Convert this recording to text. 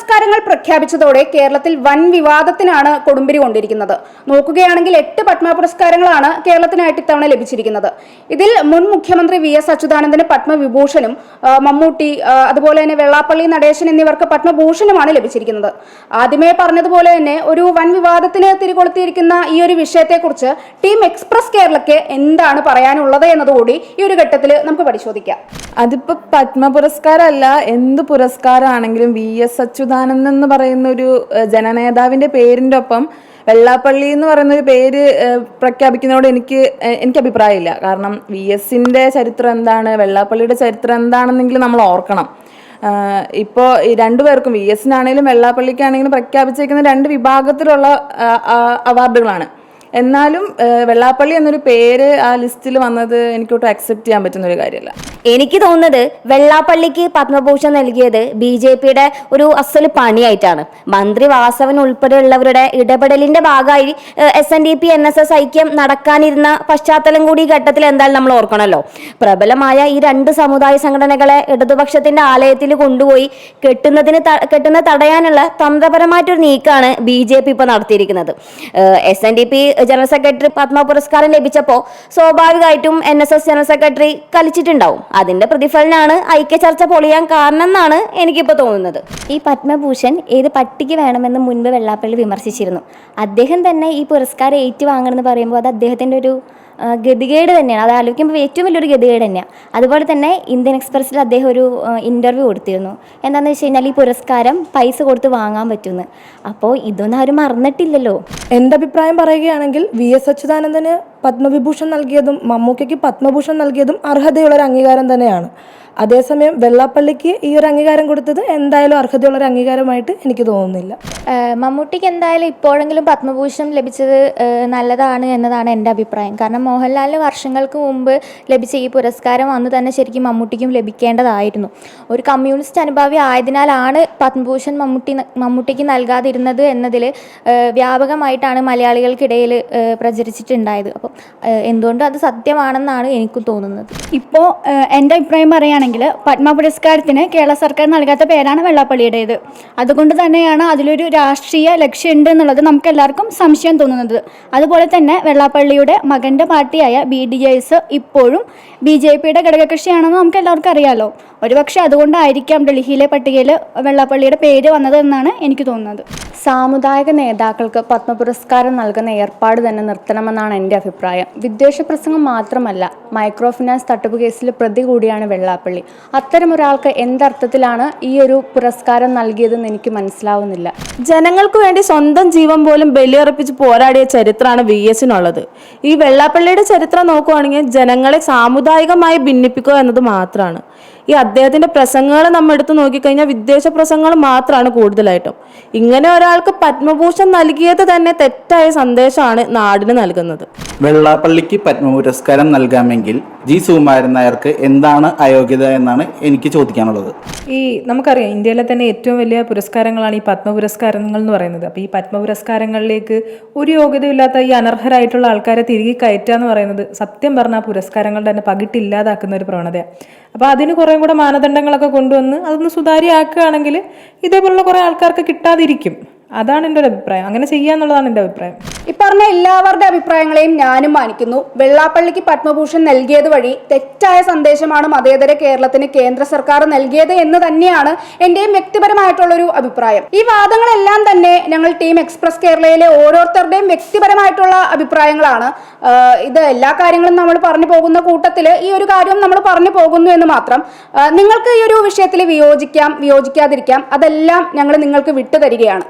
പുരസ്കാരങ്ങൾ പ്രഖ്യാപിച്ചതോടെ കേരളത്തിൽ വൻ വിവാദത്തിനാണ് കൊടുമ്പിരി കൊണ്ടിരിക്കുന്നത്. നോക്കുകയാണെങ്കിൽ 8 പത്മ പുരസ്കാരങ്ങളാണ് കേരളത്തിനായിട്ട് ഇത്തവണ ലഭിച്ചിരിക്കുന്നത്. ഇതിൽ മുൻ മുഖ്യമന്ത്രി VS അച്യുതാനന്ദന് പത്മവിഭൂഷണും മമ്മൂട്ടി അതുപോലെ തന്നെ വെള്ളാപ്പള്ളി നടേശൻ എന്നിവർക്ക് പത്മഭൂഷണുമാണ് ലഭിച്ചിരിക്കുന്നത്. ആദ്യമേ പറഞ്ഞതുപോലെ തന്നെ ഒരു വൻ വിവാദത്തിന് തിരികൊളുത്തിയിരിക്കുന്ന ഈ ഒരു വിഷയത്തെക്കുറിച്ച് ടീം എക്സ്പ്രസ് കേരളയ്ക്ക് എന്താണ് പറയാനുള്ളത് എന്നതുകൂടി ഈ ഒരു ഘട്ടത്തിൽ നമുക്ക് പരിശോധിക്കാം. അതിപ്പോ പത്മ പുരസ്കാരമല്ല, എന്ത് പുരസ്കാരമാണെങ്കിലും VS അച്യുതാനന്ദൻ എന്ന് പറയുന്ന ഒരു ജനനേതാവിന്റെ പേരിന്റെ ഒപ്പം വെള്ളാപ്പള്ളി എന്ന് പറയുന്ന ഒരു പേര് പ്രഖ്യാപിക്കുന്നതോട് എനിക്ക് അഭിപ്രായമില്ല. കാരണം VSന്റെ ചരിത്രം എന്താണ്, വെള്ളാപ്പള്ളിയുടെ ചരിത്രം എന്താണെന്നെങ്കിലും നമ്മൾ ഓർക്കണം. ഇപ്പോൾ ഈ രണ്ടുപേർക്കും VSനാണെങ്കിലും വെള്ളാപ്പള്ളിക്കാണെങ്കിലും പ്രഖ്യാപിച്ചിരിക്കുന്ന 2 വിഭാഗത്തിലുള്ള അവാർഡുകളാണ്. എന്നാലും വെള്ളാപ്പള്ളി എന്നൊരു പേര് ആ ലിസ്റ്റിൽ വന്നത് എനിക്കൊട്ടും അക്സെപ്റ്റ് ചെയ്യാൻ പറ്റുന്ന ഒരു കാര്യമല്ല. എനിക്ക് തോന്നുന്നത് വെള്ളാപ്പള്ളിക്ക് പത്മഭൂഷൺ നൽകിയത് BJPയുടെ ഒരു അസല് പണിയായിട്ടാണ്. മന്ത്രി വാസവൻ ഉൾപ്പെടെയുള്ളവരുടെ ഇടപെടലിന്റെ ഭാഗമായി SNDP NSS ഐക്യം നടക്കാനിരുന്ന പശ്ചാത്തലം കൂടി ഈ ഘട്ടത്തിൽ എന്തായാലും നമ്മൾ ഓർക്കണമല്ലോ. പ്രബലമായ ഈ 2 സമുദായ സംഘടനകളെ ഇടതുപക്ഷത്തിന്റെ ആലയത്തിൽ കൊണ്ടുപോയി കെട്ടുന്ന തടയാനുള്ള തന്ത്രപരമായിട്ടൊരു നീക്കമാണ് BJP ഇപ്പോൾ നടത്തിയിരിക്കുന്നത്. SNDP ജനറൽ സെക്രട്ടറി പത്മ പുരസ്കാരം ലഭിച്ചപ്പോൾ സ്വാഭാവികമായിട്ടും NSS ജനറൽ സെക്രട്ടറി കളിച്ചിട്ടുണ്ടാവും. അതിന്റെ പ്രതിഫലനാണ് ഐക്യ ചർച്ച പൊളിയാൻ കാരണം എന്നാണ് എനിക്കിപ്പോൾ തോന്നുന്നത്. ഈ പത്മഭൂഷൺ ഏത് പട്ടിക്ക് വേണമെന്ന് മുൻപ് വെള്ളാപ്പള്ളി വിമർശിച്ചിരുന്നു. അദ്ദേഹം തന്നെ ഈ പുരസ്കാരം ഏറ്റുവാങ്ങണമെന്ന് പറയുമ്പോൾ അത് അദ്ദേഹത്തിൻ്റെ ഒരു ഗതികേട് തന്നെയാണ്. അത് ആലോചിക്കുമ്പോൾ ഏറ്റവും വലിയൊരു ഗതികേട് തന്നെയാണ്. അതുപോലെ തന്നെ ഇന്ത്യൻ എക്സ്പ്രസ്സിൽ അദ്ദേഹം ഒരു ഇൻ്റർവ്യൂ കൊടുത്തിരുന്നു. എന്താണെന്ന് വെച്ച് കഴിഞ്ഞാൽ ഈ പുരസ്കാരം പൈസ കൊടുത്ത് വാങ്ങാൻ പറ്റുമെന്ന്. അപ്പോൾ ഇതൊന്നും ആരും മറന്നിട്ടില്ലല്ലോ. എൻ്റെ അഭിപ്രായം പറയുകയാണെങ്കിൽ VS അച്യുതാനന്ദന് പത്മവിഭൂഷൺ നൽകിയതും മമ്മൂക്കയ്ക്ക് പത്മഭൂഷൺ നൽകിയതും അർഹതയുള്ളൊരു അംഗീകാരം തന്നെയാണ്. അതേസമയം വെള്ളാപ്പള്ളിക്ക് ഈ ഒരു അംഗീകാരം കൊടുത്തത് എന്തായാലും അർഹതയുള്ളൊരു അംഗീകാരമായിട്ട് എനിക്ക് തോന്നുന്നില്ല. മമ്മൂട്ടിക്ക് എന്തായാലും ഇപ്പോഴെങ്കിലും പത്മഭൂഷൺ ലഭിച്ചത് നല്ലതാണ് എന്നതാണ് എൻ്റെ അഭിപ്രായം. കാരണം മോഹൻലാലിന് വർഷങ്ങൾക്ക് മുമ്പ് ലഭിച്ച ഈ പുരസ്കാരം അന്ന് തന്നെ ശരിക്കും മമ്മൂട്ടിക്കും ലഭിക്കേണ്ടതായിരുന്നു. ഒരു കമ്മ്യൂണിസ്റ്റ് അനുഭാവി ആയതിനാലാണ് പത്മഭൂഷൺ മമ്മൂട്ടിക്ക് നൽകാതിരുന്നത് എന്നതിൽ വ്യാപകമായിട്ടാണ് മലയാളികൾക്കിടയിൽ പ്രചരിച്ചിട്ടുണ്ടായത്. അപ്പം എന്തുകൊണ്ടും അത് സത്യമാണെന്നാണ് എനിക്കും തോന്നുന്നത്. ഇപ്പോൾ എൻ്റെ അഭിപ്രായം പറയുകയാണെങ്കിൽ പത്മ പുരസ്കാരത്തിന് കേരള സർക്കാർ നൽകാത്ത പേരാണ് വെള്ളാപ്പള്ളിയുടേത്. അതുകൊണ്ട് തന്നെയാണ് അതിലൊരു രാഷ്ട്രീയ ലക്ഷ്യമുണ്ട് എന്നുള്ളത് നമുക്ക് എല്ലാവർക്കും സംശയം തോന്നുന്നത്. അതുപോലെ തന്നെ വെള്ളാപ്പള്ളിയുടെ മകൻ്റെ പാർട്ടിയായ BDS ഇപ്പോഴും BJPയുടെ ഘടകകക്ഷിയാണെന്ന് നമുക്ക് എല്ലാവർക്കും അറിയാമല്ലോ. ഒരുപക്ഷെ അതുകൊണ്ടായിരിക്കാം ഡൽഹിയിലെ പട്ടികയിൽ വെള്ളാപ്പള്ളിയുടെ പേര് വന്നത് എന്നാണ് എനിക്ക് തോന്നുന്നത്. സാമുദായിക നേതാക്കൾക്ക് പത്മ പുരസ്കാരം നൽകുന്ന ഏർപ്പാട് തന്നെ നിർത്തണമെന്നാണ് എൻ്റെ അഭിപ്രായം. വിദ്വേഷ പ്രസംഗം മാത്രമല്ല, മൈക്രോ ഫിനാൻസ് തട്ടിപ്പ് കേസിൽ പ്രതി കൂടിയാണ് വെള്ളാപ്പള്ളി. അത്തരമൊരാൾക്ക് എന്തർത്ഥത്തിലാണ് ഈ ഒരു പുരസ്കാരം നൽകിയതെന്ന് എനിക്ക് മനസ്സിലാവുന്നില്ല. ജനങ്ങൾക്ക് വേണ്ടി സ്വന്തം ജീവൻ പോലും ബലിയർപ്പിച്ച് പോരാടിയ ചരിത്രമാണ് VSനുള്ളത്. ഈ വെള്ളാപ്പള്ളിയുടെ ചരിത്രം നോക്കുവാണെങ്കിൽ ജനങ്ങളെ സാമുദായികമായി ഭിന്നിപ്പിക്കുക എന്നത് മാത്രമാണ്. ഈ അദ്ദേഹത്തിന്റെ പ്രസംഗങ്ങൾ നമ്മൾ എടുത്തു നോക്കിക്കഴിഞ്ഞാൽ വിദ്വേഷ പ്രസംഗങ്ങൾ മാത്രമാണ് കൂടുതലായിട്ടും. ഇങ്ങനെ ഒരാൾക്ക് പത്മഭൂഷൺ നൽകിയത് തന്നെ തെറ്റായ സന്ദേശമാണ് നാടിന് നൽകുന്നത്. വെള്ളാപ്പള്ളിക്ക് പത്മ പുരസ്കാരം നൽകാമെങ്കിൽ G സുകുമാരൻ നായർക്ക് എന്താണ് അയോഗ്യത എന്നാണ് എനിക്ക് ചോദിക്കാനുള്ളത്. നമുക്കറിയാം ഇന്ത്യയിലെ തന്നെ ഏറ്റവും വലിയ പുരസ്കാരങ്ങളാണ് ഈ പത്മ പുരസ്കാരങ്ങൾ എന്ന് പറയുന്നത്. അപ്പോൾ ഈ പത്മ പുരസ്കാരങ്ങളിലേക്ക് ഒരു യോഗ്യതയില്ലാത്ത ഈ അനർഹരായിട്ടുള്ള ആൾക്കാരെ തിരികെ കയറ്റുക എന്ന് പറയുന്നത് സത്യം പറഞ്ഞാൽ പുരസ്കാരങ്ങളുടെ തന്നെ പകിട്ടില്ലാതാക്കുന്ന ഒരു പ്രവണതയാണ്. അപ്പോൾ അതിന് കുറേ കൂടെ മാനദണ്ഡങ്ങളൊക്കെ കൊണ്ടുവന്ന് അതൊന്ന് സുതാര്യമാക്കുകയാണെങ്കിൽ ഇതേപോലുള്ള കുറേ ആൾക്കാർക്ക് കിട്ടാതിരിക്കും. അതാണ് എൻ്റെ ഒരു അഭിപ്രായം. അങ്ങനെ ചെയ്യാന്നുള്ളതാണ് എൻ്റെ അഭിപ്രായം. ഈ പറഞ്ഞ എല്ലാവരുടെ അഭിപ്രായങ്ങളെയും ഞാനും മാനിക്കുന്നു. വെള്ളാപ്പള്ളിക്ക് പത്മഭൂഷൺ നൽകിയത് വഴി തെറ്റായ സന്ദേശമാണ് മതേതര കേരളത്തിന് കേന്ദ്ര സർക്കാർ നൽകിയത് എന്ന് തന്നെയാണ് എന്റെയും വ്യക്തിപരമായിട്ടുള്ളൊരു അഭിപ്രായം. ഈ വാദങ്ങളെല്ലാം തന്നെ ഞങ്ങൾ ടീം എക്സ്പ്രസ് കേരളയിലെ ഓരോരുത്തരുടെയും വ്യക്തിപരമായിട്ടുള്ള അഭിപ്രായങ്ങളാണ്. ഇത് എല്ലാ കാര്യങ്ങളും നമ്മൾ പറഞ്ഞു പോകുന്ന കൂട്ടത്തിൽ ഈ ഒരു കാര്യം നമ്മൾ പറഞ്ഞു പോകുന്നു എന്ന് മാത്രം. നിങ്ങൾക്ക് ഈ ഒരു വിഷയത്തിൽ വിയോജിക്കാം, വിയോജിക്കാതിരിക്കാം, അതെല്ലാം ഞങ്ങൾ നിങ്ങൾക്ക് വിട്ടുതരികയാണ്.